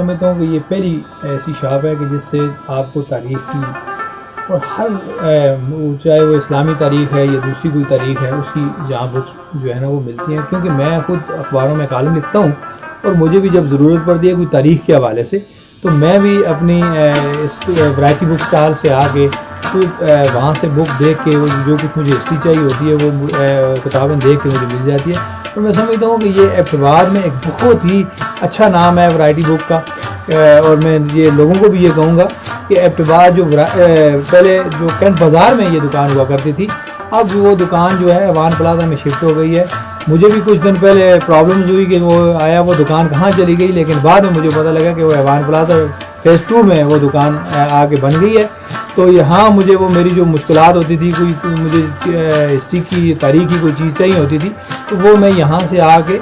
سمجھتا ہوں کہ یہ پہلی ایسی شاپ ہے کہ جس سے آپ کو تاریخ کی اور ہر چاہے وہ اسلامی تاریخ ہے یا دوسری کوئی تاریخ ہے اس کی جہاں بکس جو ہے نا وہ ملتی ہیں، کیونکہ میں خود اخباروں میں کالم لکھتا ہوں اور مجھے بھی جب ضرورت پڑتی ہے کوئی تاریخ کے حوالے سے تو میں بھی اپنی اس ورائٹی بک اسٹال سے آ کے وہاں سے بک دیکھ کے وہ جو کچھ مجھے ہسٹری چاہیے ہوتی ہے وہ کتابیں دیکھ کے مجھے مل جاتی ہے. اور میں سمجھتا ہوں کہ یہ ایبٹباد میں ایک بہت ہی اچھا نام ہے ورائٹی بک کا، اور میں یہ لوگوں کو بھی یہ کہوں گا کہ ایبٹباد جو پہلے جو کینٹ بازار میں یہ دکان ہوا کرتی تھی، اب وہ دکان جو ہے ایوان پلازا میں شفٹ ہو گئی ہے. مجھے بھی کچھ دن پہلے پرابلمز ہوئی کہ وہ دکان کہاں چلی گئی، لیکن بعد میں مجھے پتہ لگا کہ وہ ایوان پلازا فیز 2 میں وہ دکان آ کے بن گئی ہے. تو یہاں مجھے وہ میری جو مشکلات ہوتی تھی، کوئی مجھے ہسٹری کی تاریخ کی کوئی چیز چاہیے ہوتی تھی تو وہ میں یہاں سے آ کے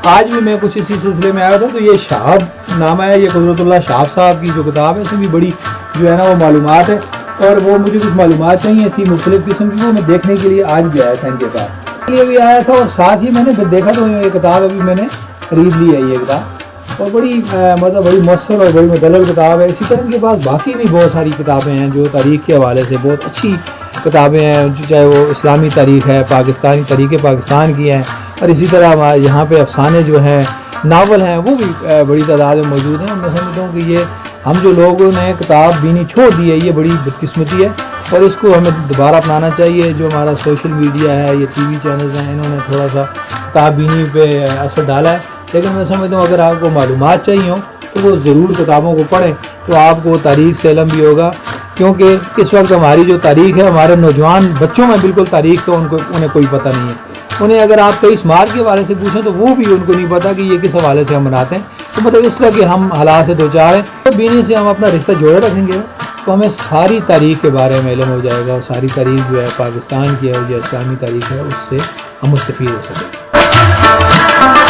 آج بھی میں کچھ اسی سلسلے میں آیا تھا. تو یہ شہاب نامہ ہے، یہ قدرت اللہ شہاب صاحب کی جو کتاب ہے اس میں بھی بڑی جو ہے نا وہ معلومات ہے، اور وہ مجھے کچھ معلومات چاہیے تھی مختلف قسم کی، وہ میں دیکھنے کے لیے آج بھی آیا تھا ان کے پاس. یہ بھی آیا تھا اور ساتھ ہی میں نے پھر دیکھا تو یہ کتاب ابھی میں نے خرید لی ہے یہ کتاب، اور بڑی بڑی مؤثر اور بڑی مدلل کتاب ہے. اسی طرح ان کے پاس باقی بھی بہت ساری کتابیں ہیں جو تاریخ کے حوالے سے بہت اچھی کتابیں ہیں، چاہے وہ اسلامی تاریخ ہے، پاکستانی تاریخ پاکستان کی ہیں، اور اسی طرح یہاں پہ افسانے جو ہیں، ناول ہیں، وہ بھی بڑی تعداد میں موجود ہیں. میں سمجھتا ہوں کہ یہ ہم جو لوگوں نے کتاب بینی چھوڑ دی ہے یہ بڑی بدقسمتی ہے، اور اس کو ہمیں دوبارہ اپنانا چاہیے. جو ہمارا سوشل میڈیا ہے، یہ ٹی وی چینلز ہیں، انہوں نے تھوڑا سا کتاب بینی پہ اثر ڈالا ہے، لیکن میں سمجھتا ہوں اگر آپ کو معلومات چاہیے ہوں تو وہ ضرور کتابوں کو پڑھیں تو آپ کو تاریخ سے علم بھی ہوگا. کیونکہ اس وقت ہماری جو تاریخ ہے، ہمارے نوجوان بچوں میں بالکل تاریخ کا انہیں کوئی پتہ نہیں ہے. انہیں اگر آپ 23 مارچ کے حوالے سے پوچھیں تو وہ بھی ان کو نہیں پتہ کہ یہ کس حوالے سے ہم مناتے ہیں. تو مطلب اس طرح کے ہم حالات سے دوچار ہیں. تو بینی سے ہم اپنا رشتہ جوڑے رکھیں گے تو ہمیں ساری تاریخ کے بارے میں علم ہو جائے گا، اور ساری تاریخ جو ہے پاکستان کی ہے اور جو اسلامی تاریخ ہے اس سے ہم مستفید ہو سکیں.